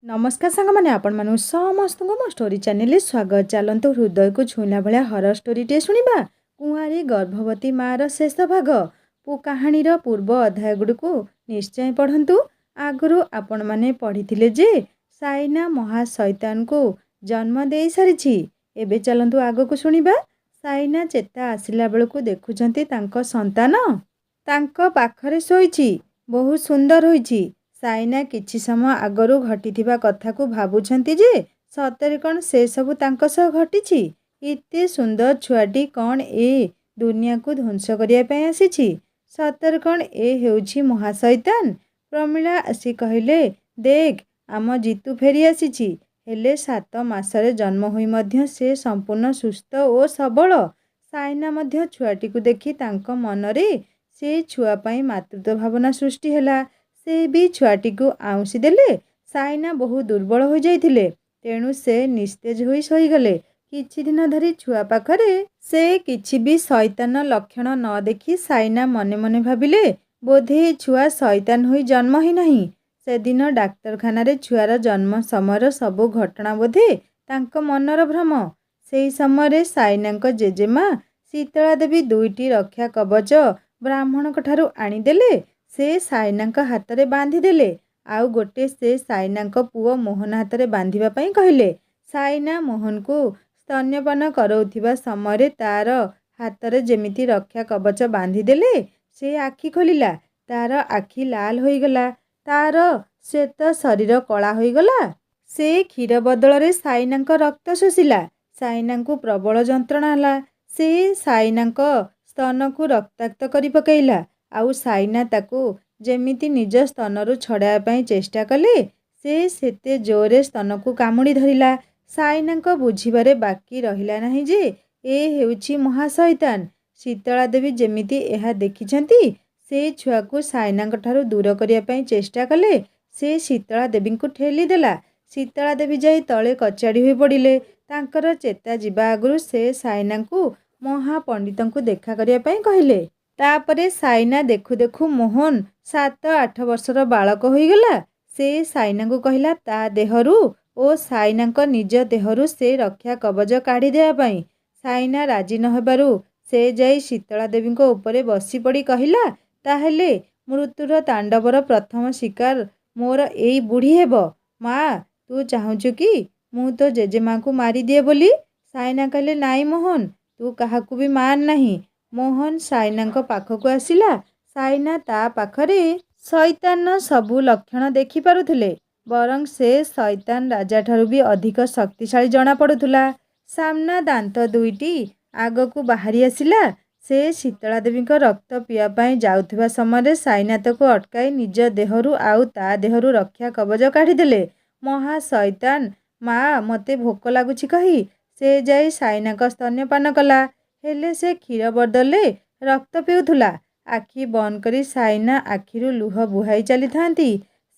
नमस्कार सांग मैंने आपण मानु समस्त मो स्टोरी चैनल स्वागत। चलतु हृदय को छुईला भाया हर स्टोरीटे शुणा कुआरी गर्भवती मार शेष भाग कहानीर पूर्व अध्याय गुड़िक निश्चय पढ़ंतु। आगु आपण मैंने पढ़ी जे साइना महाशैतान को जन्म दे सारी। एबे चलतु आग को शुणा। साइना चेता आसला बेलू देखुंत संतान तांको पाखरे शोइछि। बहुत सुंदर होइछि। साइना किछि समय आगरू घटिथिबा कथा को भाबुछंती जे सतरे कौन से सबु तांको सह घटिछि। इते सुंदर छुआटी कौन ए दुनिया को ध्वंस करिया पय आसीछि। सतरे कौन ए हेउछि महाशैतान। प्रमिला आसी कहिले देख आम जीतू फेरी आसीछि। हेले 7 मासरे जन्म होई मध्य से संपूर्ण सुस्थ और सबल। साइना मध्य छुआटी को देखि तांको मनरे से छुआ पई मातृत्व भावना सृष्टि हैला। से भी छुआटी को आउंसी देले। साइना बहु दुर्बल हो जाइथिले तेणु से निस्तेज होई सोईगले। किछि दिन धरी छुआ पाखरे से किछि भी शैतान लक्षण न देखि साइना मने मने भाबिले बोधे छुआ शैतान होई जन्म ही नहीं। से दिन डाक्तरखाना रे छुआर जन्म समय सबु घटना बोधे तांको मनर भ्रम। सेही समय साइनांको जेजेमा शीतला देवी 2टी रक्षा कवच ब्राह्मणक ठारू आनीदेले। से साइनांको हाथ रे बांधी देले। आउ गोटे से साइनांको पुओ मोहन हाथ रे बांधिबा पई कहिले। साइना मोहन को स्तन्यपान करौथिबा समय तार हाथ रे जेमिति रक्षा कवच बांधी देले। से आखि खोलिला। तार आखि लाल होई गला। तार श्वेत शरीर कला होई गला। से क्षीर बदल रे साइनांको रक्त शोषिला। साइनांको प्रबल जंत्रणा हला। से साइनांको स्तन को रक्ताक्त करि पकैला। आउ साइना ताकू जेमिति निज स्तनरू छड़ाया पई चेष्टा कले। से सेते जोरे स्तन को कामुड़ी धरिला। साइनांको बुझिबारे बाकी रहिला नहीं जे ए हेउछि महाशैतान। शीतला देवी जेमिति एहा देखिछंती से छुआ को साइनांको ठारू दूर करिया पई चेष्टा कले। से शीतला देवी को ठेली देला। शीतला देवी जाई तळे कचाड़ी होई पड़िले। तांकर चेता जिबा आगुरु से साइनांको महापंडितंको देखा करिया पई कहिले। तापरे साइना देखु देखु मोहन 7-8 वर्षर बालक होईगला। से साइना को कहला ता देहरु ओ साइनांको निज देहरु से रक्षा कवच काढ़ी देया पई। साइना राजी न हेबारु से जाई शीतला देवी को ऊपर बसी पड़ी कहला ताहेले मृत्युर तांडवर प्रथम शिकार मोर एई बुढ़ी हेबो। माँ तू चाहुचु कि मु तो जेजेमा को मारी दिए बोली। साइना कहले नाई मोहन तू काहाकू भी मान नहीं। मोहन साइनांको पाखकू आसिला। साइना ता पाखरे शैतान सबु लक्षण देखि पारुथिले। बरं से शैतान राजा ठारू भी अधिक शक्तिशाली जना पड़ुथुला। सामना दांत 2टी आगकू बाहरी आसिला। से शीतला देवी को रक्त पिया पाई जाउथिबा समय साइना ताको अटकाई निज देहरु आउ ता देहरु रक्षा कवच काढ़ी देले। महाशैतान माँ मते भोक लागुछि कही से जाई साइनाको स्तन्यपान कला। हेले से क्षीर बदले रक्त पिउथुला। आखि बंद करी साइना आखिरु लुह बुहाई चली थांती।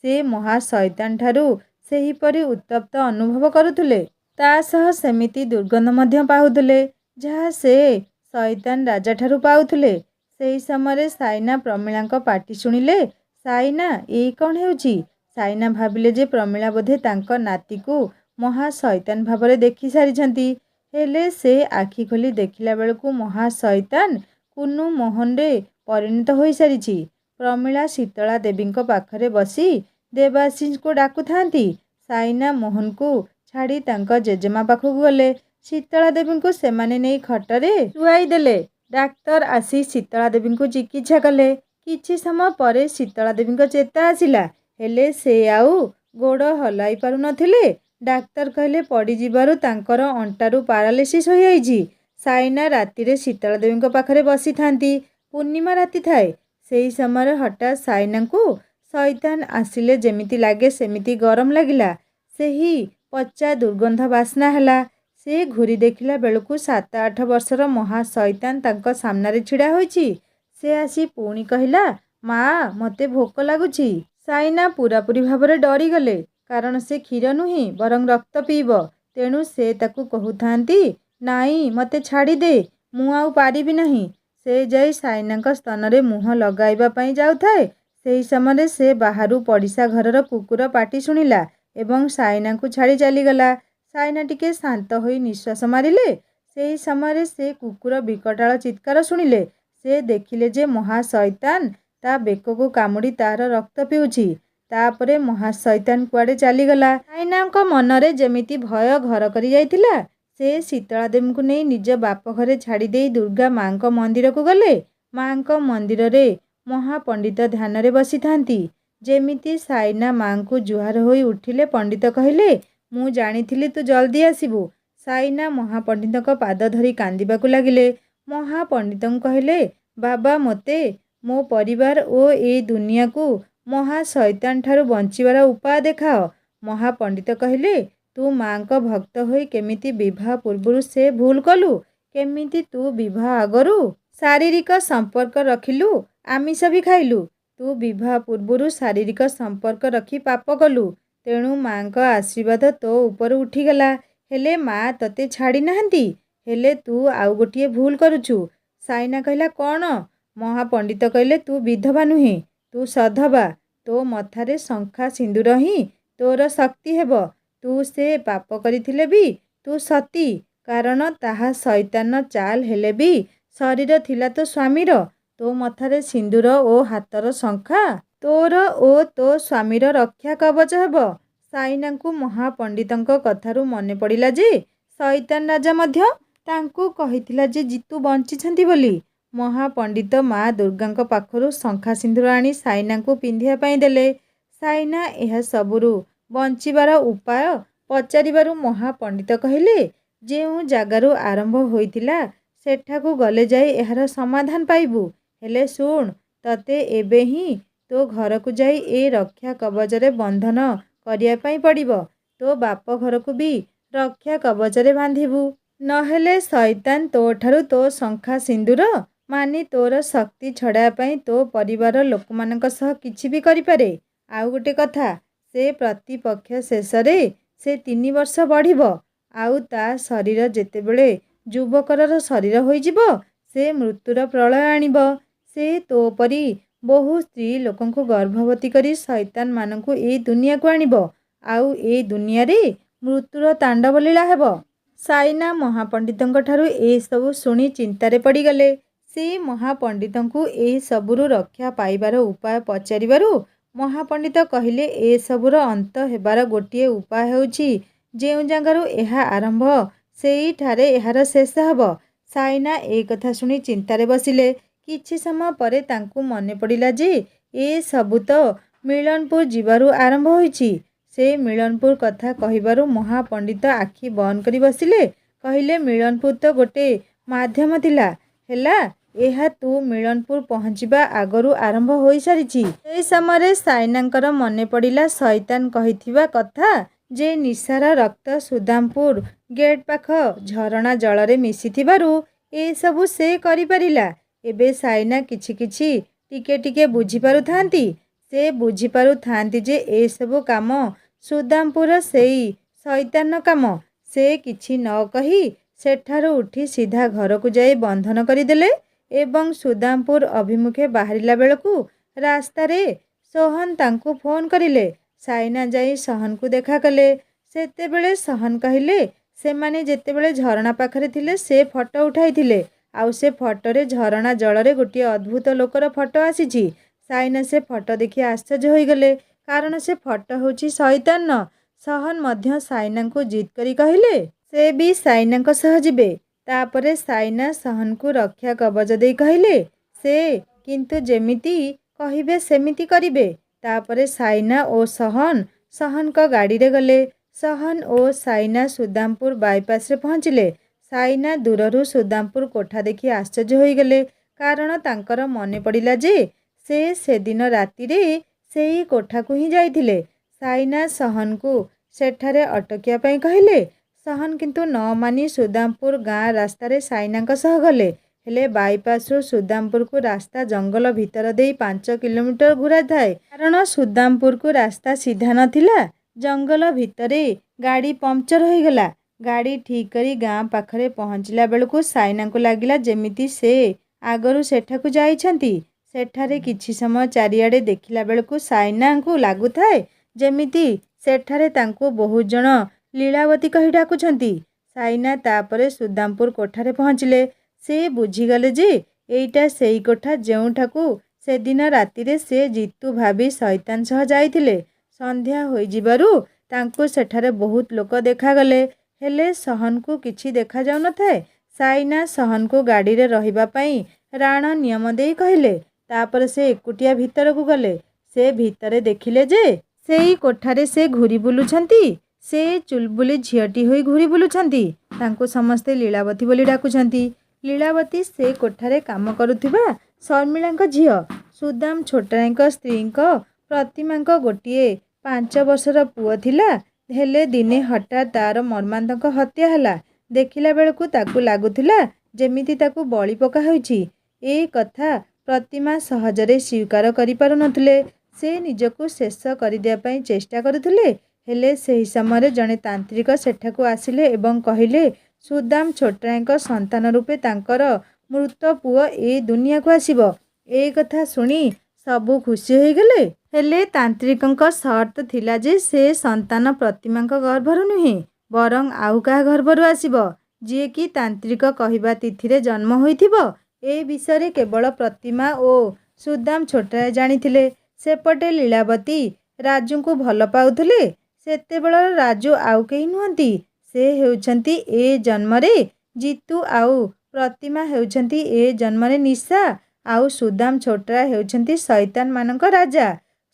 से महाशैतान ठारू सेही परी उत्तप्त अनुभव करुथुले। ता सह सेमिति दुर्गंध मध्य पाउथुले जहा से शैतान राजा ठारू पाउथुले। सेही समय साइना प्रमिलांको पाटी शुणिले। साइना ए कौन हेउछि। साइना भाबिले जे प्रमिला बोधे तांको नाती को महाशैतान भावरे देखि सारिछंती। हेले से आखि खोली देखिला बेलू महाशैतान कुनु मोहन रे परिणत होई सारिछि। प्रमिला शीतला देवींको पाखरे बसी देवाशीष को डाकु थांती। साइना मोहन को छाड़ी तांको जेजेमा पाखकू गले। शीतला देवी को सेमाने नेई खटरे शुआई देले। डाक्तर आसी शीतला देवी को चिकित्सा कले। किछि समय परे शीतला देवींको चेता आसिला। हेले से आउ गोड़ हलाई पारु नथिले। डाक्तर कहले पड़ी जिबारु तांकर अंटारू पारालिसिस हो जाइछि। साइना राति रे शीतला देवी पाखरे बसी थांती। पूर्णिमा राति थाए। सेही समय हठात साइना को शैतान आसिले जेमिति लागे सेमिति गरम लागिला। सेही पचा दुर्गंध बास्ना हला। से घूरी देखिला बेलू 7-8 वर्षर महाशैतान तांको सामना रे छिड़ा होइछि। से आसी पुणी कहला माँ मते भोक लागुछि। साइना पूरापूरी भावरे डरी गले कारण से क्षीर नुही बरं रक्त पीब। तेणु से ताकू कहूथांती नाई मते छाड़ी दे मु आउ पारिबी नहीं। से जाई साइनांको स्तन रे मुह लगाइबा पई जाउथाए। सेही समय से बाहरु पड़िशा घरर कुकुर पाटी शुणिला ଏବଂ ସାଇନାଙ୍କୁ ଛାଡ଼ି ଚାଲିଗଲା। ସାଇନା ଟିକେ ଶାନ୍ତ ହୋଇ ନିଶ୍ୱାସ ମାରିଲେ। ସେହି ସମୟରେ ସେ କୁକୁର ବିକଟାଳ ଚିତ୍କାର ଶୁଣିଲେ। ସେ ଦେଖିଲେ ଯେ ମହାଶୈତାନ ତା ବେକକୁ କାମୁଡ଼ି ତାର ରକ୍ତ ପିଉଛି। ତାପରେ ମହାଶୈତାନ କୁଆଡ଼େ ଚାଲିଗଲା। ସାଇନାଙ୍କ ମନରେ ଯେମିତି ଭୟ ଘର କରି ଯାଇଥିଲା। ସେ ଶୀତଳା ଦେବୀଙ୍କୁ ନେଇ ନିଜ ବାପ ଘରେ ଛାଡ଼ିଦେଇ ଦୁର୍ଗା ମାଙ୍କ ମନ୍ଦିରକୁ ଗଲେ। ମାଙ୍କ ମନ୍ଦିରରେ ମହାପଣ୍ଡିତ ଧ୍ୟାନରେ ବସିଥାନ୍ତି। ଯେମିତି ସାଇନା ମାଙ୍କୁ ଜୁହାର ହୋଇ ଉଠିଲେ ପଣ୍ଡିତ କହିଲେ, ମୁଁ ଜାଣିଥିଲି ତୁ ଜଲ୍ଦି ଆସିବୁ। ସାଇନା ମହାପଣ୍ଡିତଙ୍କ ପାଦ ଧରି କାନ୍ଦିବାକୁ ଲାଗିଲେ। ମହାପଣ୍ଡିତଙ୍କୁ କହିଲେ, ବାବା ମୋତେ, ମୋ ପରିବାର ଓ ଏଇ ଦୁନିଆକୁ ମହାଶୈତାନ ଠାରୁ ବଞ୍ଚିବାର ଉପାୟ ଦେଖାଅ। ମହାପଣ୍ଡିତ କହିଲେ, ତୁ ମାଙ୍କ ଭକ୍ତ ହୋଇ କେମିତି ବିବାହ ପୂର୍ବରୁ ସେ ଭୁଲ କଲୁ? କେମିତି ତୁ ବିବାହ ଆଗରୁ ଶାରୀରିକ ସମ୍ପର୍କ ରଖିଲୁ, ଆମିଷ ବି ଖାଇଲୁ? ତୁ ବିବାହ ପୂର୍ବରୁ ଶାରୀରିକ ସମ୍ପର୍କ ରଖି ପାପ କଲୁ। ତେଣୁ ମାଙ୍କ ଆଶୀର୍ବାଦ ତୋ ଉପରୁ ଉଠିଗଲା। ହେଲେ ମା ତତେ ଛାଡ଼ି ନାହାନ୍ତି। ହେଲେ ତୁ ଆଉ ଗୋଟିଏ ଭୁଲ କରୁଛୁ। ସାଇନା କହିଲା, କ'ଣ? ମହାପଣ୍ଡିତ କହିଲେ, ତୁ ବିଧବା ନୁହେଁ, ତୁ ସଧବା। ତୋ ମଥାରେ ଶଙ୍ଖା ସିନ୍ଦୁର ହିଁ ତୋର ଶକ୍ତି ହେବ। ତୁ ସେ ପାପ କରିଥିଲେ ବି ତୁ ସତୀ, କାରଣ ତାହା ଶୈତାନ ଚାଲ ହେଲେ ବି ଶରୀର ଥିଲା ତୋ ସ୍ୱାମୀର। ତୋ ମଥାରେ ସିନ୍ଦୁର ଓ ହାତର ଶଙ୍ଖା ତୋର ଓ ତୋ ସ୍ୱାମୀର ରକ୍ଷା କବଚ ହେବ। ସାଇନାଙ୍କୁ ମହାପଣ୍ଡିତଙ୍କ କଥାରୁ ମନେ ପଡ଼ିଲା ଯେ ଶୈତାନ ରାଜା ମଧ୍ୟ ତାଙ୍କୁ କହିଥିଲା ଯେ ଜିତୁ ବଞ୍ଚିଛନ୍ତି ବୋଲି। ମହାପଣ୍ଡିତ ମା ଦୁର୍ଗାଙ୍କ ପାଖରୁ ଶଙ୍ଖା ସିନ୍ଦୁର ଆଣି ସାଇନାଙ୍କୁ ପିନ୍ଧିବା ପାଇଁ ଦେଲେ। ସାଇନା ଏହା ସବୁରୁ ବଞ୍ଚିବାର ଉପାୟ ପଚାରିବାରୁ ମହାପଣ୍ଡିତ କହିଲେ, ଯେଉଁ ଜାଗାରୁ ଆରମ୍ଭ ହୋଇଥିଲା ସେଠାକୁ ଗଲେ ଯାଇ ଏହାର ସମାଧାନ ପାଇବୁ। ହେଲେ ଶୁଣ, ତତେ ଏବେ ହିଁ ତୋ ଘରକୁ ଯାଇ ଏ ରକ୍ଷା କବଚରେ ବନ୍ଧନ କରିବା ପାଇଁ ପଡ଼ିବ। ତୋ ବାପ ଘରକୁ ବି ରକ୍ଷା କବଚରେ ବାନ୍ଧିବୁ। ନହେଲେ ଶୈତାନ ତୋଠାରୁ ତୋ ଶଙ୍ଖା ସିନ୍ଦୁର ମାନି ତୋର ଶକ୍ତି ଛଡ଼ାଇବା ପାଇଁ ତୋ ପରିବାର ଲୋକମାନଙ୍କ ସହ କିଛି ବି କରିପାରେ। ଆଉ ଗୋଟେ କଥା, ସେ ପ୍ରତିପକ୍ଷ ଶେଷରେ ସେ 3 ବର୍ଷ ବଢ଼ିବ। ଆଉ ତା ଶରୀର ଯେତେବେଳେ ଯୁବକର ଶରୀର ହୋଇଯିବ, ସେ ମୃତ୍ୟୁର ପ୍ରଳୟ ଆଣିବ। ସେ ତୋ ପରି ବହୁ ସ୍ତ୍ରୀ ଲୋକଙ୍କୁ ଗର୍ଭବତୀ କରି ଶୈତାନମାନଙ୍କୁ ଏଇ ଦୁନିଆକୁ ଆଣିବ। ଆଉ ଏଇ ଦୁନିଆରେ ମୃତ୍ୟୁର ତାଣ୍ଡବ ଲୀଳା ହେବ। ସାଇନା ମହାପଣ୍ଡିତଙ୍କ ଠାରୁ ଏସବୁ ଶୁଣି ଚିନ୍ତାରେ ପଡ଼ିଗଲେ। ସେ ମହାପଣ୍ଡିତଙ୍କୁ ଏସବୁରୁ ରକ୍ଷା ପାଇବାର ଉପାୟ ପଚାରିବାରୁ ମହାପଣ୍ଡିତ କହିଲେ, ଏସବୁର ଅନ୍ତ ହେବାର ଗୋଟିଏ ଉପାୟ ହେଉଛି, ଯେଉଁ ଜାଗାରୁ ଏହା ଆରମ୍ଭ ସେଇଠାରେ ଏହାର ଶେଷ ହେବ। ସାଇନା ଏ କଥା ଶୁଣି ଚିନ୍ତାରେ ବସିଲେ। କିଛି ସମୟ ପରେ ତାଙ୍କୁ ମନେ ପଡ଼ିଲା ଯେ ଏସବୁ ତ ମିଳନପୁର ଯିବାରୁ ଆରମ୍ଭ ହୋଇଛି। ସେ ମିଳନପୁର କଥା କହିବାରୁ ମହାପଣ୍ଡିତ ଆଖି ବନ୍ଦ କରି ବସିଲେ। କହିଲେ, ମିଳନପୁର ତ ଗୋଟେ ମାଧ୍ୟମ ଥିଲା। ହେଲା, ଏହା ତୁ ମିଳନପୁର ପହଞ୍ଚିବା ଆଗରୁ ଆରମ୍ଭ ହୋଇସାରିଛି। ସେହି ସମୟରେ ସାଇନାଙ୍କର ମନେ ପଡ଼ିଲା ଶୈତାନ କହିଥିବା କଥା ଯେ ନିଶାର ରକ୍ତ ସୁଦାମପୁର ଗେଟ୍ ପାଖ ଝରଣା ଜଳରେ ମିଶିଥିବାରୁ ଏସବୁ ସେ କରିପାରିଲା। ଏବେ ସାଇନା କିଛି କିଛି ଟିକେ ଟିକେ ବୁଝିପାରୁଥାନ୍ତି। ସେ ବୁଝିପାରୁଥାନ୍ତି ଯେ ଏସବୁ କାମ ସୁଦାମପୁର ସେଇ ଶୈତାନ କାମ। ସେ କିଛି ନ କହି ସେଠାରୁ ଉଠି ସିଧା ଘରକୁ ଯାଇ ବନ୍ଧନ କରିଦେଲେ ଏବଂ ସୁଦାମପୁର ଅଭିମୁଖେ ବାହାରିଲା ବେଳକୁ ରାସ୍ତାରେ ସୋହନ ତାଙ୍କୁ ଫୋନ୍ କରିଲେ। ସାଇନା ଯାଇ ସହନକୁ ଦେଖା କଲେ। ସେତେବେଳେ ସହନ କହିଲେ, ସେମାନେ ଯେତେବେଳେ ଝରଣା ପାଖରେ ଥିଲେ ସେ ଫଟୋ ଉଠାଇଥିଲେ। ଆଉ ସେ ଫଟୋରେ ଝରଣା ଜଳରେ ଗୋଟିଏ ଅଦ୍ଭୁତ ଲୋକର ଫଟୋ ଆସିଛି। ସାଇନା ସେ ଫଟୋ ଦେଖି ଆଶ୍ଚର୍ଯ୍ୟ ହୋଇଗଲେ, କାରଣ ସେ ଫଟୋ ହେଉଛି ଶୈତାନର। ସହନ ମଧ୍ୟ ସାଇନାଙ୍କୁ ଜିଦ୍ କରି କହିଲେ, ସେ ବି ସାଇନାଙ୍କ ସହ ଯିବେ। ତାପରେ ସାଇନା ସହନକୁ ରକ୍ଷା କବଚ ଦେଇ କହିଲେ, ସେ କିନ୍ତୁ ଯେମିତି କହିବେ ସେମିତି କରିବେ। ତାପରେ ସାଇନା ଓ ସହନ ସହନଙ୍କ ଗାଡ଼ିରେ ଗଲେ। ସହନ ଓ ସାଇନା ସୁଦାମପୁର ବାଇପାସରେ ପହଞ୍ଚିଲେ। ସାଇନା ଦୂରରୁ ସୁଦାମପୁର କୋଠା ଦେଖି ଆଶ୍ଚର୍ଯ୍ୟ ହୋଇଗଲେ, କାରଣ ତାଙ୍କର ମନେ ପଡ଼ିଲା ଯେ ସେ ସେଦିନ ରାତିରେ ସେହି କୋଠାକୁ ହିଁ ଯାଇଥିଲେ। ସାଇନା ସହନକୁ ସେଠାରେ ଅଟକିବା ପାଇଁ କହିଲେ। ସହନ କିନ୍ତୁ ନ ମାନି ସୁଦାମପୁର ଗାଁ ରାସ୍ତାରେ ସାଇନାଙ୍କ ସହ ଗଲେ। ହେଲେ ବାଇପାସରୁ ସୁଦାମପୁରକୁ ରାସ୍ତା ଜଙ୍ଗଲ ଭିତର ଦେଇ 5 କିଲୋମିଟର ଘୁରାଥାଏ, କାରଣ ସୁଦାମପୁରକୁ ରାସ୍ତା ସିଧା ନଥିଲା। ଜଙ୍ଗଲ ଭିତରେ ଗାଡ଼ି ପମ୍ପଚର ହୋଇଗଲା। ଗାଡ଼ି ଠିକ୍ କରି ଗାଁ ପାଖରେ ପହଞ୍ଚିଲା ବେଳକୁ ସାଇନାଙ୍କୁ ଲାଗିଲା ଯେମିତି ସେ ଆଗରୁ ସେଠାକୁ ଯାଇଛନ୍ତି। ସେଠାରେ କିଛି ସମୟ ଚାରିଆଡ଼େ ଦେଖିଲା ବେଳକୁ ସାଇନାଙ୍କୁ ଲାଗୁଥାଏ ଯେମିତି ସେଠାରେ ତାଙ୍କୁ ବହୁତ ଜଣ ଲୀଳାବତୀ କହି ଡାକୁଛନ୍ତି। ସାଇନା ତାପରେ ସୁଦାମପୁର କୋଠାରେ ପହଞ୍ଚିଲେ। ସେ ବୁଝିଗଲେ ଯେ ଏଇଟା ସେଇ କୋଠା ଯେଉଁଠାକୁ ସେଦିନ ରାତିରେ ସେ ଜିତୁ ଭାବି ଶୈତାନ ସହ ଯାଇଥିଲେ। ସନ୍ଧ୍ୟା ହୋଇଯିବାରୁ ତାଙ୍କୁ ସେଠାରେ ବହୁତ ଲୋକ ଦେଖାଗଲେ, ହେଲେ ସହନକୁ କିଛି ଦେଖାଯାଉନଥାଏ। ସାଇନା ସହନକୁ ଗାଡ଼ିରେ ରହିବା ପାଇଁ ରାଣ ନିୟମ ଦେଇ କହିଲେ। ତାପରେ ସେ ଏକୁଟିଆ ଭିତରକୁ ଗଲେ। ସେ ଭିତରେ ଦେଖିଲେ ଯେ ସେଇ କୋଠାରେ ସେ ଘୂରି ବୁଲୁଛନ୍ତି। ସେ ଚୁଲବୁଲି ଝିଅଟି ହୋଇ ଘୂରି ବୁଲୁଛନ୍ତି। ତାଙ୍କୁ ସମସ୍ତେ ଲୀଳାବତୀ ବୋଲି ଡାକୁଛନ୍ତି। ଲୀଳାବତୀ ସେ କୋଠାରେ କାମ କରୁଥିବା ଶର୍ମିଳାଙ୍କ ଝିଅ। ସୁଦାମ ଛୋଟରାୟଙ୍କ ସ୍ତ୍ରୀଙ୍କ ପ୍ରତିମାଙ୍କ ଗୋଟିଏ 5 ବର୍ଷର ପୁଅ ଥିଲା। ହେଲେ ଦିନେ ହଠାତ୍ ତାର ମର୍ମାନ୍ତକ ହତ୍ୟା ହେଲା। ଦେଖିଲା ବେଳକୁ ତାକୁ ଲାଗୁଥିଲା ଯେମିତି ତାକୁ ବଳି ପକା ହୋଇଛି। ଏ କଥା ପ୍ରତିମା ସହଜରେ ସ୍ୱୀକାର କରିପାରୁନଥିଲେ। ସେ ନିଜକୁ ଶେଷ କରିଦେବା ପାଇଁ ଚେଷ୍ଟା କରୁଥିଲେ। ହେଲେ ସେହି ସମୟରେ ଜଣେ ତାନ୍ତ୍ରିକ ସେଠାକୁ ଆସିଲେ ଏବଂ କହିଲେ ସୁଦାମ ଛୋଟରାୟଙ୍କ ସନ୍ତାନ ରୂପେ ତାଙ୍କର ମୃତ ପୁଅ ଏ ଦୁନିଆକୁ ଆସିବ। ଏ କଥା ଶୁଣି ସବୁ ଖୁସି ହୋଇଗଲେ। ହେଲେ ତାନ୍ତ୍ରିକଙ୍କ ସର୍ତ୍ତ ଥିଲା ଯେ ସେ ସନ୍ତାନ ପ୍ରତିମାଙ୍କ ଗର୍ଭରୁ ନୁହେଁ, ବରଂ ଆଉ କାହା ଗର୍ଭରୁ ଆସିବ, ଯିଏକି ତାନ୍ତ୍ରିକ କହିବା ତିଥିରେ ଜନ୍ମ ହୋଇଥିବ। ଏ ବିଷୟରେ କେବଳ ପ୍ରତିମା ଓ ସୁଦାମ ଛୋଟରାୟ ଜାଣିଥିଲେ। ସେପଟେ ଲୀଳାବତୀ ରାଜୁଙ୍କୁ ଭଲ ପାଉଥିଲେ। ସେତେବେଳର ରାଜୁ ଆଉ କେହି ନୁହନ୍ତି। ସେ ହେଉଛନ୍ତି ଏ ଜନ୍ମରେ ଜିତୁ, ଆଉ ପ୍ରତିମା ହେଉଛନ୍ତି ଏ ଜନ୍ମରେ ନିଶା, ଆଉ ସୁଦାମ ଛୋଟରାୟ ହେଉଛନ୍ତି ଶୈତାନମାନଙ୍କ ରାଜା।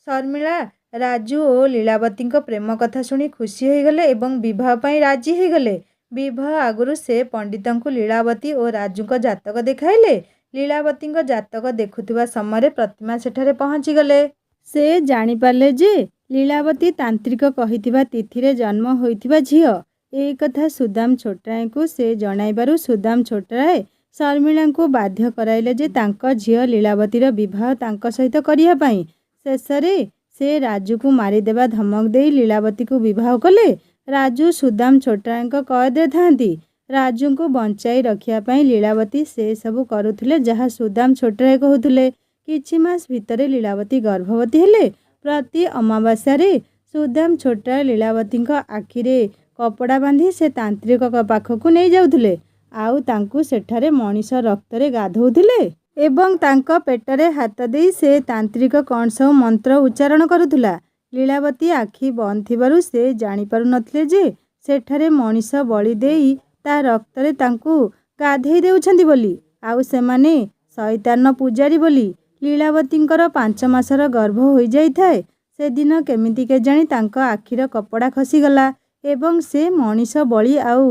ଶର୍ମିଳା ରାଜୁ ଓ ଲୀଳାବତୀଙ୍କ ପ୍ରେମ କଥା ଶୁଣି ଖୁସି ହୋଇଗଲେ ଏବଂ ବିବାହ ପାଇଁ ରାଜି ହୋଇଗଲେ। ବିବାହ ଆଗରୁ ସେ ପଣ୍ଡିତଙ୍କୁ ଲୀଳାବତୀ ଓ ରାଜୁଙ୍କ ଜାତକ ଦେଖାଇଲେ। ଲୀଳାବତୀଙ୍କ ଜାତକ ଦେଖୁଥିବା ସମୟରେ ପ୍ରତିମା ସେଠାରେ ପହଞ୍ଚିଗଲେ। ସେ ଜାଣିପାରିଲେ ଯେ ଲୀଳାବତୀ ତାନ୍ତ୍ରିକ କହିଥିବା ତିଥିରେ ଜନ୍ମ ହୋଇଥିବା ଝିଅ। ଏ କଥା ସୁଦାମ ଛୋଟରାୟଙ୍କୁ ସେ ଜଣାଇବାରୁ ସୁଦାମ ଛୋଟରାୟ ଶର୍ମିଳାଙ୍କୁ ବାଧ୍ୟ କରାଇଲେ ଯେ ତାଙ୍କ ଝିଅ ଲୀଳାବତୀର ବିବାହ ତାଙ୍କ ସହିତ କରିବା ପାଇଁ। ଶେଷରେ ସେ ରାଜୁକୁ ମାରିଦେବା ଧମକ ଦେଇ ଲୀଳାବତୀକୁ ବିବାହ କଲେ। ରାଜୁ ସୁଦାମ ଛୋଟରାୟଙ୍କ କଏଦରେ ଥାନ୍ତି। ରାଜୁଙ୍କୁ ବଞ୍ଚାଇ ରଖିବା ପାଇଁ ଲୀଳାବତୀ ସେ ସବୁ କରୁଥିଲେ ଯାହା ସୁଦାମ ଛୋଟରାୟ କହୁଥିଲେ। କିଛି ମାସ ଭିତରେ ଲୀଳାବତୀ ଗର୍ଭବତୀ ହେଲେ। ପ୍ରତି ଅମାବାସ୍ୟାରେ ସୁଦାମ ଛୋଟରାୟ ଲୀଳାବତୀଙ୍କ ଆଖିରେ କପଡ଼ା ବାନ୍ଧି ସେ ତାନ୍ତ୍ରିକ ପାଖକୁ ନେଇ ଯାଉଥିଲେ, ଆଉ ତାଙ୍କୁ ସେଠାରେ ମଣିଷ ରକ୍ତରେ ଗାଧୋଉଥିଲେ ଏବଂ ତାଙ୍କ ପେଟରେ ହାତ ଦେଇ ସେ ତାନ୍ତ୍ରିକ କ'ଣ ସବୁ ମନ୍ତ୍ର ଉଚ୍ଚାରଣ କରୁଥିଲା। ଲୀଳାବତୀ ଆଖି ବନ୍ଦ ଥିବାରୁ ସେ ଜାଣିପାରୁନଥିଲେ ଯେ ସେଠାରେ ମଣିଷ ବଳି ଦେଇ ତା ରକ୍ତରେ ତାଙ୍କୁ ଗାଧେଇ ଦେଉଛନ୍ତି ବୋଲି, ଆଉ ସେମାନେ ଶୈତାନ ପୂଜାରୀ ବୋଲି। ଲୀଳାବତୀଙ୍କର 5 ମାସର ଗର୍ଭ ହୋଇଯାଇଥାଏ। ସେଦିନ କେମିତି କେଜାଣି ତାଙ୍କ ଆଖିର କପଡ଼ା ଖସିଗଲା ଏବଂ ସେ ମଣିଷ ବଳି ଆଉ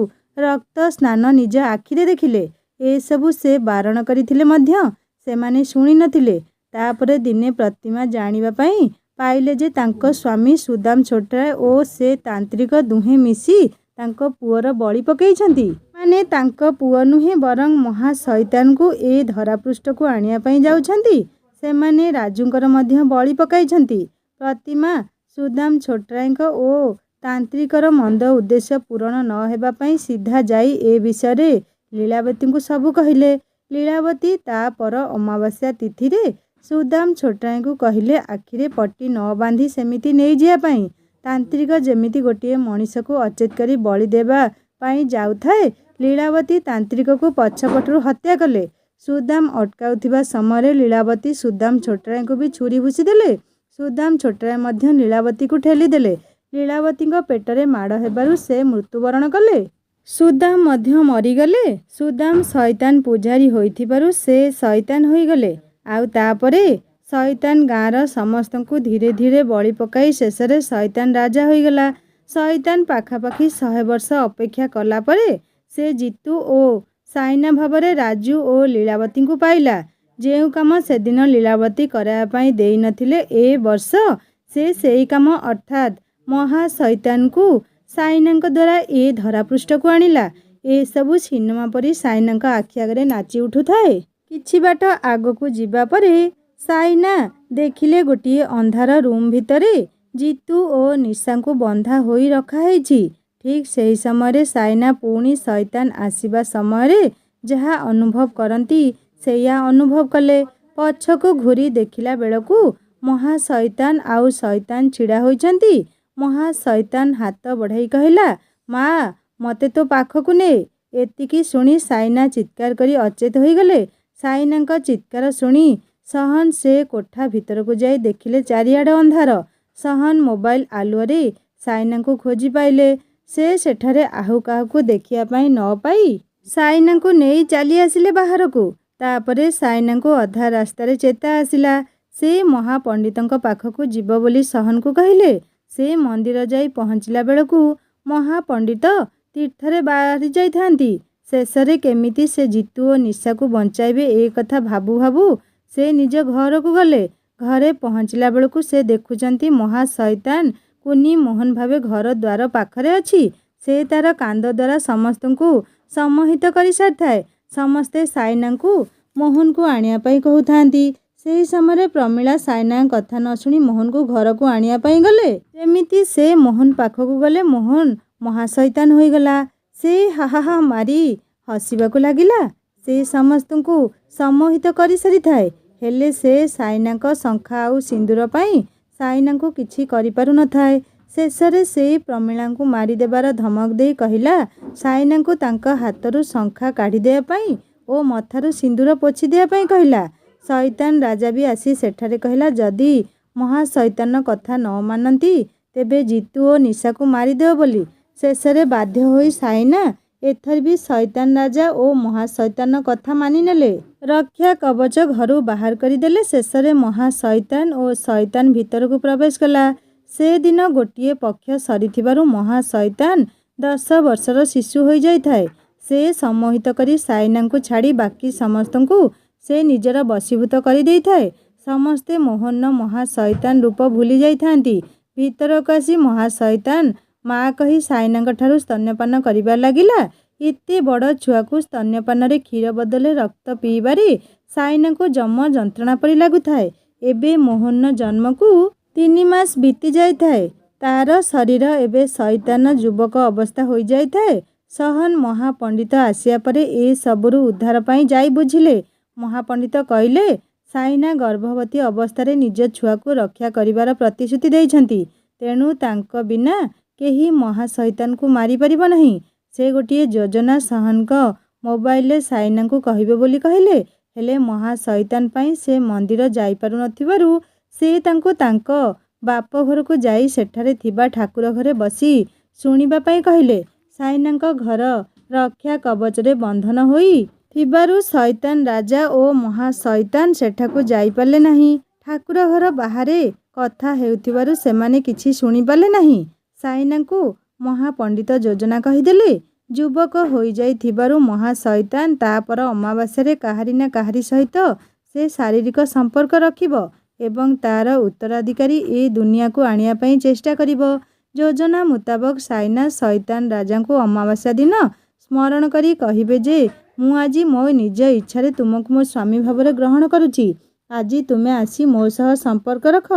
ରକ୍ତ ସ୍ନାନ ନିଜ ଆଖିରେ ଦେଖିଲେ। ଏସବୁ ସେ ବାରଣ କରିଥିଲେ ମଧ୍ୟ ସେମାନେ ଶୁଣିନଥିଲେ। ତାପରେ ଦିନେ ପ୍ରତିମା ଜାଣିବା ପାଇଁ ପାଇଲେ ଯେ ତାଙ୍କ ସ୍ୱାମୀ ସୁଦାମ ଛୋଟରାୟ ଓ ସେ ତାନ୍ତ୍ରିକ ଦୁହେଁ ମିଶି ତାଙ୍କ ପୁଅର ବଳି ପକାଇଛନ୍ତି। ମାନେ ତାଙ୍କ ପୁଅ ନୁହେଁ ବରଂ ମହାଶୈତାନକୁ ଏ ଧରାପୃଷ୍ଠକୁ ଆଣିବା ପାଇଁ ଯାଉଛନ୍ତି। ସେମାନେ ରାଜୁଙ୍କର ମଧ୍ୟ ବଳି ପକାଇଛନ୍ତି। ପ୍ରତିମା ସୁଦାମ ଛୋଟରାୟଙ୍କ ଓ ତାନ୍ତ୍ରିକର ମନ୍ଦ ଉଦ୍ଦେଶ୍ୟ ପୂରଣ ନ ହେବା ପାଇଁ ସିଧା ଯାଇ ଏ ବିଷୟରେ ଲୀଳାବତୀଙ୍କୁ ସବୁ କହିଲେ। ଲୀଳାବତୀ ତା ପର ଅମାବାସ୍ୟା ତିଥିରେ ସୁଦାମ ଛୋଟରାୟଙ୍କୁ କହିଲେ ଆଖିରେ ପଟି ନ ବାନ୍ଧି ସେମିତି ନେଇଯିବା ପାଇଁ। ତାନ୍ତ୍ରିକ ଯେମିତି ଗୋଟିଏ ମଣିଷକୁ ଅଚେତ କରି ବଳି ଦେବା ପାଇଁ ଯାଉଥାଏ, ଲୀଳାବତୀ ତାନ୍ତ୍ରିକକୁ ପଛପଟରୁ ହତ୍ୟା କଲେ। ସୁଦାମ ଅଟକାଉଥିବା ସମୟରେ ଲୀଳାବତୀ ସୁଦାମ ଛୋଟରାୟଙ୍କୁ ବି ଛୁରୀ ଭୁଷିଦେଲେ। ସୁଦାମ ଛୋଟରାୟ ମଧ୍ୟ ଲୀଳାବତୀକୁ ଠେଲିଦେଲେ। ଲୀଳାବତୀଙ୍କ ପେଟରେ ମାଡ଼ ହେବାରୁ ସେ ମୃତ୍ୟୁବରଣ କଲେ। ସୁଦାମ ମଧ୍ୟ ମରିଗଲେ। ସୁଦାମ ଶୈତାନ ପୂଜାରୀ ହୋଇଥିବାରୁ ସେ ଶୈତାନ ହୋଇଗଲେ। ଆଉ ତାପରେ ଶୈତାନ ଗାଁର ସମସ୍ତଙ୍କୁ ଧୀରେ ଧୀରେ ବଳି ପକାଇ ଶେଷରେ ଶୈତାନ ରାଜା ହୋଇଗଲା। ଶୈତାନ ପାଖାପାଖି 100 ବର୍ଷ ଅପେକ୍ଷା କଲା ପରେ ସେ ଜିତୁ ଓ ସାଇନା ଭାବରେ ରାଜୁ ଓ ଲୀଳାବତୀଙ୍କୁ ପାଇଲା। ଯେଉଁ କାମ ସେଦିନ ଲୀଳାବତୀ କରାଇବା ପାଇଁ ଦେଇନଥିଲେ, ଏ ବର୍ଷ ସେ ସେଇ କାମ ଅର୍ଥାତ୍ ମହାଶୈତାନକୁ ସାଇନାଙ୍କ ଦ୍ୱାରା ଏ ଧରାପୃଷ୍ଠକୁ ଆଣିଲା। ଏସବୁ ସିନେମା ପରି ସାଇନାଙ୍କ ଆଖି ଆଗରେ ନାଚି ଉଠୁଥାଏ। କିଛି ବାଟ ଆଗକୁ ଯିବା ପରେ ସାଇନା ଦେଖିଲେ ଗୋଟିଏ ଅନ୍ଧାର ରୁମ୍ ଭିତରେ ଜିତୁ ଓ ନିଶାଙ୍କୁ ବନ୍ଧା ହୋଇ ରଖାହେଇଛି। ଠିକ୍ ସେହି ସମୟରେ ସାଇନା ପୁଣି ଶୈତାନ ଆସିବା ସମୟରେ ଯାହା ଅନୁଭବ କରନ୍ତି ସେଇଆ ଅନୁଭବ କଲେ। ପଛକୁ ଘୁରି ଦେଖିଲା ବେଳକୁ ମହାଶୈତାନ ଆଉ ଶୈତାନ ଛିଡ଼ା ହୋଇଛନ୍ତି। ମହାଶୈତାନ ହାତ ବଢ଼ାଇ କହିଲା, ମା ମୋତେ ତୋ ପାଖକୁ ନେ। ଏତିକି ଶୁଣି ସାଇନା ଚିତ୍କାର କରି ଅଚେତ ହୋଇଗଲେ। ସାଇନାଙ୍କ ଚିତ୍କାର ଶୁଣି ସହନ ସେ କୋଠା ଭିତରକୁ ଯାଇ ଦେଖିଲେ ଚାରିଆଡ଼ ଅନ୍ଧାର। ସହନ ମୋବାଇଲ ଆଲୁଅରେ ସାଇନାଙ୍କୁ ଖୋଜି ପାଇଲେ। ସେ ସେଠାରେ ଆଉ କାହାକୁ ଦେଖିବା ପାଇଁ ନ ପାଇ ସାଇନାଙ୍କୁ ନେଇ ଚାଲି ଆସିଲେ ବାହାରକୁ। ତାପରେ ସାଇନାଙ୍କୁ ଅଧା ରାସ୍ତାରେ ଚେତା ଆସିଲା। ସେ ମହାପଣ୍ଡିତଙ୍କ ପାଖକୁ ଯିବ ବୋଲି ସହନକୁ କହିଲେ। ସେ ମନ୍ଦିର ଯାଇ ପହଞ୍ଚିଲା ବେଳକୁ ମହାପଣ୍ଡିତ ତୀର୍ଥରେ ବାହାରି ଯାଇଥାନ୍ତି। ଶେଷରେ କେମିତି ସେ ଜିତୁ ଓ ନିଶାକୁ ବଞ୍ଚାଇବେ ଏ କଥା ଭାବୁ ଭାବୁ ସେ ନିଜ ଘରକୁ ଗଲେ। ଘରେ ପହଞ୍ଚିଲା ବେଳକୁ ସେ ଦେଖୁଛନ୍ତି ମହାଶୈତାନ କୁନି ମୋହନ ଭାବେ ଘର ଦ୍ୱାର ପାଖରେ ଅଛି। ସେ ତାର କାନ୍ଦ ଦ୍ୱାରା ସମସ୍ତଙ୍କୁ ସମ୍ମୋହିତ କରିସାରିଥାଏ। ସମସ୍ତେ ସାଇନାଙ୍କୁ ମୋହନକୁ ଆଣିବା ପାଇଁ କହୁଥାନ୍ତି। ସେହି ସମୟରେ ପ୍ରମିଳା ସାଇନାଙ୍କ କଥା ନ ଶୁଣି ମୋହନକୁ ଘରକୁ ଆଣିବା ପାଇଁ ଗଲେ। ଯେମିତି ସେ ମୋହନ ପାଖକୁ ଗଲେ ମୋହନ ମହାଶୈତାନ ହୋଇଗଲା। ସେ ହାହାହା ମାରି ହସିବାକୁ ଲାଗିଲା। ସେ ସମସ୍ତଙ୍କୁ ସମ୍ମୋହିତ କରିସାରିଥାଏ। ହେଲେ ସେ ସାଇନାଙ୍କ ଶଙ୍ଖା ଆଉ ସିନ୍ଦୁର ପାଇଁ ସାଇନାଙ୍କୁ କିଛି କରିପାରୁନଥାଏ। ଶେଷରେ ସେ ପ୍ରମିଳାଙ୍କୁ ମାରିଦେବାର ଧମକ ଦେଇ କହିଲା ସାଇନାଙ୍କୁ ତାଙ୍କ ହାତରୁ ଶଙ୍ଖା କାଢ଼ିଦେବା ପାଇଁ ଓ ମଥାରୁ ସିନ୍ଦୁର ପୋଛି ଦେବା ପାଇଁ କହିଲା। ଶୈତାନ ରାଜା ବି ଆସି ସେଠାରେ କହିଲା ଯଦି ମହାଶୈତାନ କଥା ନ ମାନନ୍ତି ତେବେ ଜିତୁ ଓ ନିଶାକୁ ମାରିଦେବ ବୋଲି। ଶେଷରେ ବାଧ୍ୟ ହୋଇ ସାଇନା ଏଥର ବି ଶୈତାନ ରାଜା ଓ ମହାଶୈତାନ କଥା ମାନିନେଲେ। ରକ୍ଷା କବଚ ଘରୁ ବାହାର କରିଦେଲେ। ଶେଷରେ ମହାଶୈତାନ ଓ ଶୈତାନ ଭିତରକୁ ପ୍ରବେଶ କଲା। ସେଦିନ ଗୋଟିଏ ପକ୍ଷ ସରିଥିବାରୁ ମହାଶୈତାନ 10 ବର୍ଷର ଶିଶୁ ହୋଇଯାଇଥାଏ। ସେ ସମ୍ମୋହିତ କରି ସାଇନାଙ୍କୁ ଛାଡ଼ି ବାକି ସମସ୍ତଙ୍କୁ ସେ ନିଜର ବଶୀଭୂତ କରିଦେଇଥାଏ। ସମସ୍ତେ ମୋହନର ମହାଶୈତାନ ରୂପ ଭୁଲି ଯାଇଥାନ୍ତି। ଭିତରକୁ ଆସି ମହାଶୈତାନ ମା କହି ସାଇନାଙ୍କ ଠାରୁ ସ୍ତନ୍ୟପାନ କରିବାରେ ଲାଗିଲା। ଏତେ ବଡ଼ ଛୁଆକୁ ସ୍ତନ୍ୟପାନରେ କ୍ଷୀର ବଦଳରେ ରକ୍ତ ପିଇବାରେ ସାଇନାଙ୍କୁ ଯମ ଯନ୍ତ୍ରଣା ପରି ଲାଗୁଥାଏ। ଏବେ ମୋହନର ଜନ୍ମକୁ 3 ମାସ ବିତି ଯାଇଥାଏ। ତାର ଶରୀର ଏବେ ଶୈତାନ ଯୁବକ ଅବସ୍ଥା ହୋଇଯାଇଥାଏ। ସହନ ମହାପଣ୍ଡିତ ଆସିବା ପରେ ଏ ସବୁରୁ ଉଦ୍ଧାର ପାଇଁ ଯାଇ ବୁଝିଲେ। ମହାପଣ୍ଡିତ କହିଲେ ସାଇନା ଗର୍ଭବତୀ ଅବସ୍ଥାରେ ନିଜ ଛୁଆକୁ ରକ୍ଷା କରିବାର ପ୍ରତିଶ୍ରୁତି ଦେଇଛନ୍ତି। ତେଣୁ ତାଙ୍କ ବିନା କେହି ମହାଶୈତାନକୁ ମାରିପାରିବ ନାହିଁ। ସେ ଗୋଟିଏ ଯୋଜନା ସହନଙ୍କ ମୋବାଇଲରେ ସାଇନାଙ୍କୁ କହିବେ ବୋଲି କହିଲେ। ହେଲେ ମହାଶୈତାନ ପାଇଁ ସେ ମନ୍ଦିର ଯାଇପାରୁନଥିବାରୁ ସେ ତାଙ୍କୁ ତାଙ୍କ ବାପ ଘରକୁ ଯାଇ ସେଠାରେ ଥିବା ଠାକୁର ଘରେ ବସି ଶୁଣିବା ପାଇଁ କହିଲେ। ସାଇନାଙ୍କ ଘର ରକ୍ଷା କବଚରେ ବନ୍ଧନ ହୋଇ ଥିବାରୁ ଶୈତାନ ରାଜା ଓ ମହାଶୈତାନ ସେଠାକୁ ଯାଇପାରିଲେ ନାହିଁ। ଠାକୁର ଘର ବାହାରେ କଥା ହେଉଥିବାରୁ ସେମାନେ କିଛି ଶୁଣିପାରିଲେ ନାହିଁ। ସାଇନାଙ୍କୁ ମହାପଣ୍ଡିତ ଯୋଜନା କହିଦେଲେ। ଯୁବକ ହୋଇଯାଇଥିବାରୁ ମହାଶୈତାନ ତାପର ଅମାବାସ୍ୟାରେ କାହାରି ନା କାହାରି ସହିତ ସେ ଶାରୀରିକ ସମ୍ପର୍କ ରଖିବ ଏବଂ ତାର ଉତ୍ତରାଧିକାରୀ ଏ ଦୁନିଆକୁ ଆଣିବା ପାଇଁ ଚେଷ୍ଟା କରିବ। ଯୋଜନା ମୁତାବକ ସାଇନା ଶୈତାନ ରାଜାଙ୍କୁ ଅମାବାସ୍ୟା ଦିନ ସ୍ମରଣ କରି କହିବେ ଯେ ମୁଁ ଆଜି ମୋ ନିଜ ଇଚ୍ଛାରେ ତୁମକୁ ମୋ ସ୍ୱାମୀ ଭାବରେ ଗ୍ରହଣ କରୁଛି। ଆଜି ତୁମେ ଆସି ମୋ ସହ ସମ୍ପର୍କ ରଖ।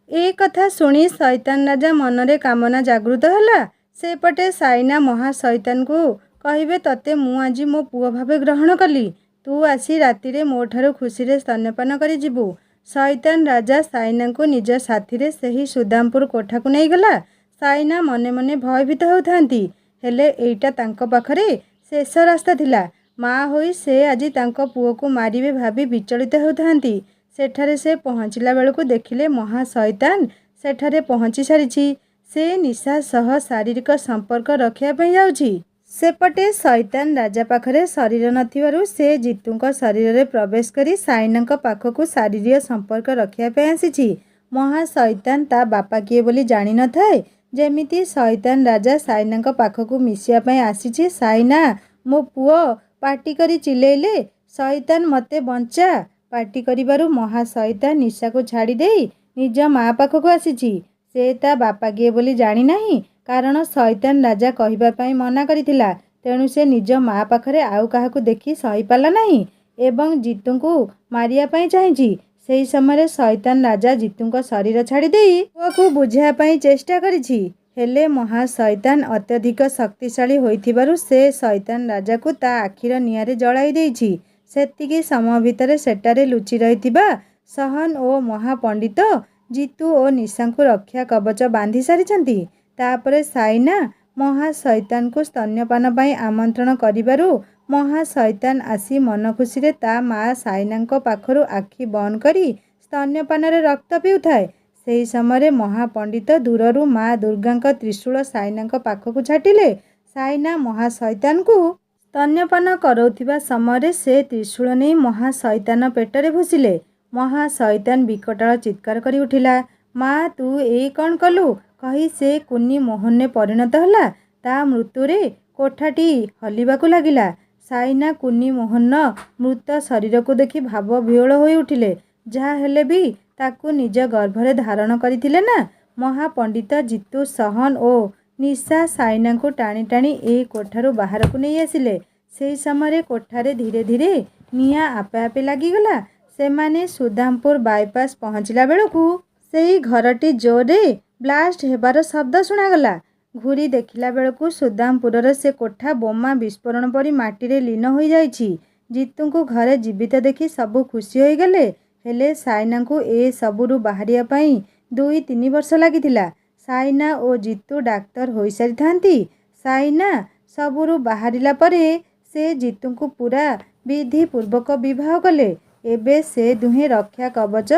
ଏ କଥା ଶୁଣି ଶୈତାନ ରାଜା ମନରେ କାମନା ଜାଗୃତ ହେଲା। ସେପଟେ ସାଇନା ମହାଶୈତାନଙ୍କୁ କହିବେ ତତେ ମୁଁ ଆଜି ମୋ ପୁଅ ଭାବେ ଗ୍ରହଣ କଲି। ତୁ ଆସି ରାତିରେ ମୋ ଠାରୁ ଖୁସିରେ ସ୍ତନ୍ୟପାନ କରି ଯିବୁ। ଶୈତାନ ରାଜା ସାଇନାଙ୍କୁ ନିଜ ସାଥିରେ ସେହି ସୁଦାମପୁର କୋଠାକୁ ନେଇଗଲା। ସାଇନା ମନେ ମନେ ଭୟଭୀତ ହେଉଥାନ୍ତି। ହେଲେ ଏଇଟା ତାଙ୍କ ପାଖରେ ଶେଷ ରାସ୍ତା ଥିଲା। ମା ହୋଇ ସେ ଆଜି ତାଙ୍କ ପୁଅକୁ ମାରିବେ ଭାବି ବିଚଳିତ ହେଉଥାନ୍ତି। ସେଠାରେ ସେ ପହଞ୍ଚିଲା ବେଳକୁ ଦେଖିଲେ ମହାଶୈତାନ ସେଠାରେ ପହଞ୍ଚି ସାରିଛି। ସେ ନିଶା ସହ ଶାରୀରିକ ସମ୍ପର୍କ ରଖିବା ପାଇଁ ଯାଉଛି। ସେପଟେ ଶୈତାନ ରାଜା ପାଖରେ ଶରୀର ନଥିବାରୁ ସେ ଜିତୁଙ୍କ ଶରୀରରେ ପ୍ରବେଶ କରି ସାଇନାଙ୍କ ପାଖକୁ ଶାରୀରିକ ସମ୍ପର୍କ ରଖିବା ପାଇଁ ଆସିଛି। ମହାଶୈତାନ ତା ବାପା କିଏ ବୋଲି ଜାଣିନଥାଏ। ଯେମିତି ଶୈତାନ ରାଜା ସାଇନାଙ୍କ ପାଖକୁ ମିଶିବା ପାଇଁ ଆସିଛି ସାଇନା ମୋ ପୁଅ ପାଟି କରି ଚିଲେଇଲେ ଶୈତାନ ମୋତେ ବଞ୍ଚା। ପାଟି କରିବାରୁ ମହାଶୈତାନ ନିଶାକୁ ଛାଡ଼ି ଦେଇ ନିଜ ମା ପାଖକୁ ଆସିଛି। ସେ ତା ବାପା କିଏ ବୋଲି ଜାଣିନାହିଁ କାରଣ ଶୈତାନ ରାଜା କହିବା ପାଇଁ ମନା କରିଥିଲା। ତେଣୁ ସେ ନିଜ ମା ପାଖରେ ଆଉ କାହାକୁ ଦେଖି ସହିପାରିଲା ନାହିଁ ଏବଂ ଜିତୁଙ୍କୁ ମାରିବା ପାଇଁ ଚାହିଁଛି। ସେହି ସମୟରେ ଶୈତାନ ରାଜା ଜିତୁଙ୍କ ଶରୀର ଛାଡ଼ି ଦେଇ ପୁଅକୁ ବୁଝାଇବା ପାଇଁ ଚେଷ୍ଟା କରିଛି। ହେଲେ ମହାଶୈତାନ ଅତ୍ୟଧିକ ଶକ୍ତିଶାଳୀ ହୋଇଥିବାରୁ ସେ ଶୈତାନ ରାଜାକୁ ତା ଆଖିର ନିଆଁରେ ଜଳାଇ ଦେଇଛି। ସେତିକି ସମୟ ଭିତରେ ସେଠାରେ ଲୁଚି ରହିଥିବା ସହନ ଓ ମହାପଣ୍ଡିତ ଜିତୁ ଓ ନିଶାଙ୍କୁ ରକ୍ଷା କବଚ ବାନ୍ଧି ସାରିଛନ୍ତି। ତାପରେ ସାଇନା ମହାଶୈତାନକୁ ସ୍ତନ୍ୟପାନ ପାଇଁ ଆମନ୍ତ୍ରଣ କରିବାରୁ ମହାଶୈତାନ ଆସି ମନ ଖୁସିରେ ତା ମା ସାଇନାଙ୍କ ପାଖରୁ ଆଖି ବନ୍ଦ କରି ସ୍ତନ୍ୟପାନରେ ରକ୍ତ ପିଉଥାଏ। ସେହି ସମୟରେ ମହାପଣ୍ଡିତ ଦୂରରୁ ମା ଦୁର୍ଗାଙ୍କ ତ୍ରିଶୂଳ ସାଇନାଙ୍କ ପାଖକୁ ଛାଟିଲେ। ସାଇନା ମହାଶୈତାନକୁ ସ୍ତନ୍ୟପାନ କରାଉଥିବା ସମୟରେ ସେ ତ୍ରିଶୂଳ ନେଇ ମହାଶୈତାନ ପେଟରେ ଭୁସିଲେ। ମହାଶୈତାନ ବିକଟାଳ ଚିତ୍କାର କରି ଉଠିଲା, ମା ତୁ ଏଇ କ'ଣ କଲୁ? କହି ସେ କୁନି ମୋହନରେ ପରିଣତ ହେଲା। ତା ମୃତ୍ୟୁରେ କୋଠାଟି ହଲିବାକୁ ଲାଗିଲା। ସାଇନା କୁନି ମୋହନର ମୃତ ଶରୀରକୁ ଦେଖି ଭାବ ବିହ୍ୱଳ ହୋଇ ଉଠିଲେ। ଯାହା ହେଲେ ବି ତାକୁ ନିଜ ଗର୍ଭରେ ଧାରଣ କରିଥିଲେ ନା। ମହାପଣ୍ଡିତ ଜିତୁ, ସହନ ଓ ନିଶା ସାଇନାଙ୍କୁ ଟାଣି ଟାଣି ଏହି କୋଠାରୁ ବାହାରକୁ ନେଇ ଆସିଲେ। ସେହି ସମୟରେ କୋଠାରେ ଧୀରେ ଧୀରେ ନିଆଁ ଆପେ ଆପେ ଲାଗିଗଲା। ସେମାନେ ସୁଦାମପୁର ବାଇପାସ୍ ପହଞ୍ଚିଲା ବେଳକୁ ସେହି ଘରଟି ଜୋରରେ ବ୍ଲାଷ୍ଟ ହେବାର ଶବ୍ଦ ଶୁଣାଗଲା। ଘୁରି ଦେଖିଲା ବେଳକୁ ସୁଦାମପୁରର ସେ କୋଠା ବୋମା ବିସ୍ଫୋରଣ ପରି ମାଟିରେ ଲୀନ ହୋଇଯାଇଛି। ଜିତୁଙ୍କୁ ଘରେ ଜୀବିତ ଦେଖି ସବୁ ଖୁସି ହୋଇଗଲେ। ହେଲେ ସାଇନାଙ୍କୁ ଏ ସବୁରୁ ବାହାରିବା ପାଇଁ 2-3 ବର୍ଷ ଲାଗିଥିଲା। ସାଇନା ଓ ଜିତୁ ଡାକ୍ତର ହୋଇସାରିଥାନ୍ତି। ସାଇନା ସବୁରୁ ବାହାରିଲା ପରେ ସେ ଜିତୁଙ୍କୁ ପୁରା ବିଧିପୂର୍ବକ ବିବାହ କଲେ। ଏବେ ସେ ଦୁହେଁ ରକ୍ଷା କବଚ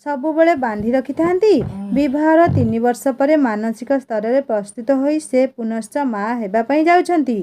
ସବୁବେଳେ ବାନ୍ଧି ରଖିଥାନ୍ତି। ବିବାହର 3 ବର୍ଷ ପରେ ମାନସିକ ସ୍ତରରେ ପ୍ରସ୍ତୁତ ହୋଇ ସେ ପୁନଶ୍ଚ ମା ହେବା ପାଇଁ ଯାଉଛନ୍ତି।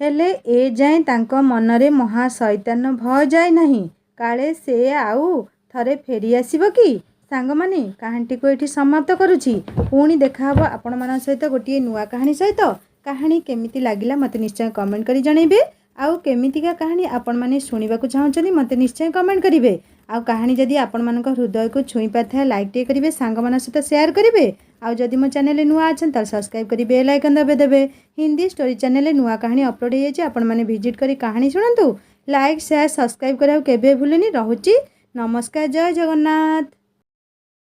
ହେଲେ ଏ ଯାଏଁ ତାଙ୍କ ମନରେ ମହାଶୈତାନର ଭୟ ଯାଇ ନାହିଁ। କାଳେ ସେ ଆଉ ଥରେ ଫେରି ଆସିବ କି? ସାଙ୍ଗମାନେ, କାହାଣୀଟିକୁ ଏଠି ସମାପ୍ତ କରୁଛି। ପୁଣି ଦେଖାହେବ ଆପଣମାନଙ୍କ ସହିତ ଗୋଟିଏ ନୂଆ କାହାଣୀ ସହିତ। କାହାଣୀ କେମିତି ଲାଗିଲା ମୋତେ ନିଶ୍ଚୟ କମେଣ୍ଟ କରି ଜଣାଇବେ। ଆଉ କେମିତିକା କାହାଣୀ ଆପଣମାନେ ଶୁଣିବାକୁ ଚାହୁଁଛନ୍ତି ମୋତେ ନିଶ୍ଚୟ କମେଣ୍ଟ କରିବେ। ଆଉ କାହାଣୀ ଯଦି ଆପଣମାନଙ୍କ ହୃଦୟକୁ ଛୁଇଁ ପାରିଥାଏ ଲାଇକ୍ଟିଏ କରିବେ, ସାଙ୍ଗମାନଙ୍କ ସହିତ ସେୟାର କରିବେ। ଆଉ ଯଦି ମୋ ଚ୍ୟାନେଲରେ ନୂଆ ଅଛନ୍ତି ତାହେଲେ ସବସ୍କ୍ରାଇବ୍ କରି ବେଲ୍ ଆଇକନ୍ ଦେବେ। ହିନ୍ଦୀ ଷ୍ଟୋରି ଚ୍ୟାନେଲରେ ନୂଆ କାହାଣୀ ଅପଲୋଡ଼ ହୋଇଯାଇଛି। ଆପଣମାନେ ଭିଜିଟ୍ କରି କାହାଣୀ ଶୁଣନ୍ତୁ। ଲାଇକ୍, ସେୟାର, ସବସ୍କ୍ରାଇବ୍ କରିବାକୁ କେବେ ଭୁଲନି। ରହୁଛି। ନମସ୍କାର, ଜୟ ଜଗନ୍ନାଥ।